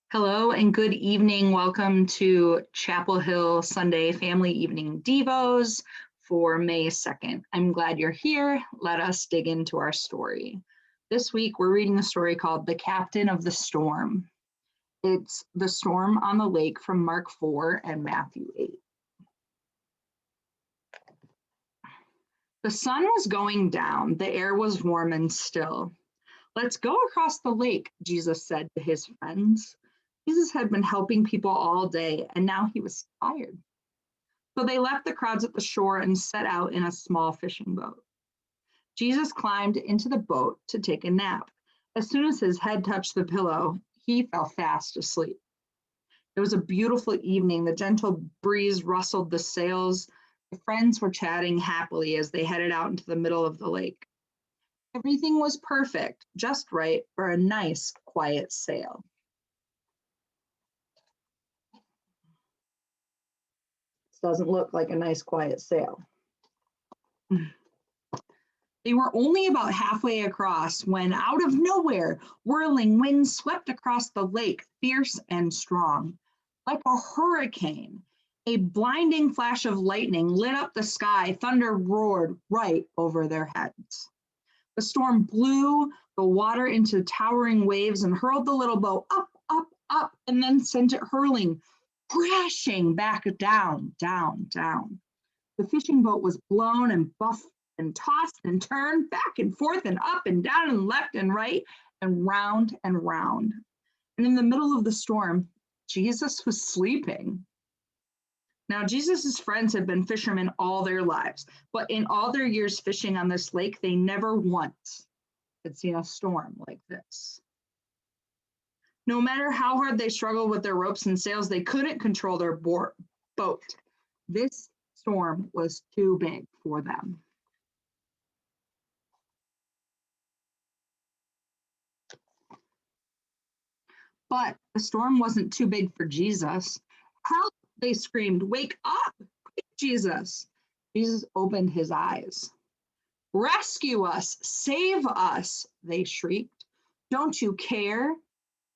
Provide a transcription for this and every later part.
Hello and good evening. Welcome to Chapel Hill Sunday Family Evening Devos for May 2nd. I'm glad you're here. Let us dig into our story. This week, we're reading a story called The Captain of the Storm. It's the storm on the lake from Mark 4 and Matthew 8. The sun was going down. The air was warm and still. "Let's go across the lake," Jesus said to his friends. Jesus had been helping people all day, and now he was tired. So they left the crowds at the shore and set out in a small fishing boat. Jesus climbed into the boat to take a nap. As soon as his head touched the pillow, he fell fast asleep. It was a beautiful evening. The gentle breeze rustled the sails. The friends were chatting happily as they headed out into the middle of the lake. Everything was perfect, just right for a nice, quiet sail. Doesn't look like a nice quiet sail. They were only about halfway across when, out of nowhere, whirling winds swept across the lake, fierce and strong. Like a hurricane, a blinding flash of lightning lit up the sky. Thunder roared right over their heads. The storm blew the water into towering waves and hurled the little boat up, up, up, and then sent it hurling, crashing back down, down, down. The fishing boat was blown and buffed and tossed and turned back and forth and up and down and left and right and round and round. And in the middle of the storm, Jesus was sleeping. Now, Jesus's friends had been fishermen all their lives, but in all their years fishing on this lake, they never once had seen a storm like this. No matter how hard they struggled with their ropes and sails, they couldn't control their boat. This storm was too big for them. But the storm wasn't too big for Jesus. "Help," they screamed. "Wake up, quick, Jesus." Jesus opened his eyes. "Rescue us, save us," they shrieked. "Don't you care?"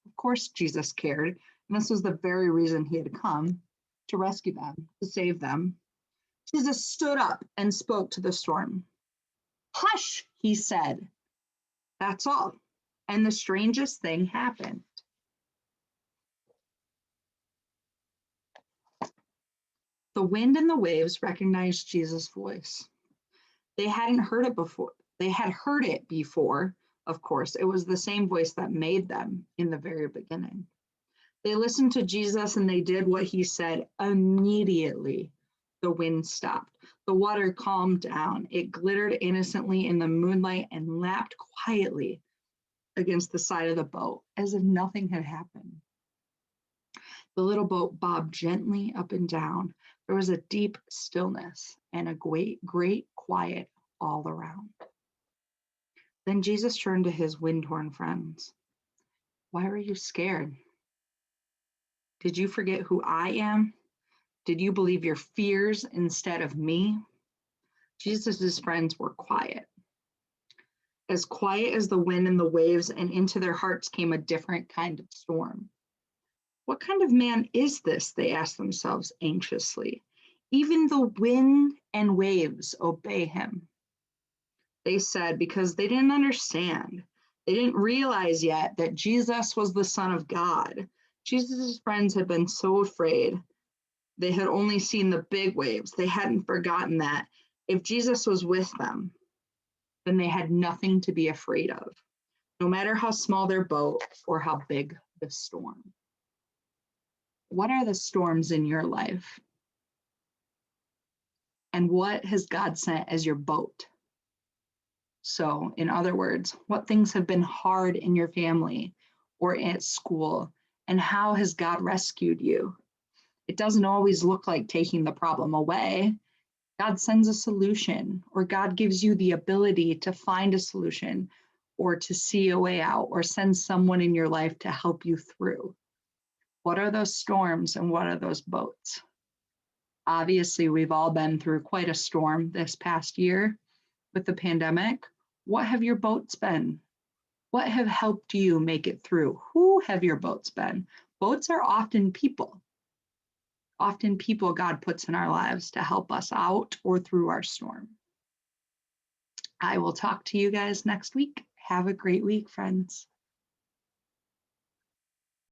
Of course, Jesus cared, and this was the very reason he had come, to rescue them, to save them. Jesus stood up and spoke to the storm. "Hush," he said. That's all. And the strangest thing happened. The wind and the waves recognized Jesus' voice. They hadn't heard it before. They had heard it before, of course. It was the same voice that made them in the very beginning. They listened to Jesus and they did what he said. Immediately, the wind stopped. The water calmed down. It glittered innocently in the moonlight and lapped quietly against the side of the boat as if nothing had happened. The little boat bobbed gently up and down. There was a deep stillness and a great quiet all around. Then Jesus turned to his wind-torn friends. "Why are you scared? Did you forget who I am? Did you believe your fears instead of me?" Jesus' friends were quiet. As quiet as the wind and the waves, and into their hearts came a different kind of storm. "What kind of man is this?" they asked themselves anxiously. "Even the wind and waves obey him." They said because they didn't understand. They didn't realize yet that Jesus was the Son of God. Jesus' friends had been so afraid. They had only seen the big waves. They hadn't forgotten that if Jesus was with them, then they had nothing to be afraid of, no matter how small their boat or how big the storm. What are the storms in your life? And what has God sent as your boat? So, in other words, what things have been hard in your family or at school, and how has God rescued you? It doesn't always look like taking the problem away. God sends a solution, or God gives you the ability to find a solution or to see a way out, or send someone in your life to help you through. What are those storms and what are those boats? Obviously, we've all been through quite a storm this past year with the pandemic. What have your boats been? What have helped you make it through? Who have your boats been? Boats are often people God puts in our lives to help us out or through our storm. I will talk to you guys next week. Have a great week, friends.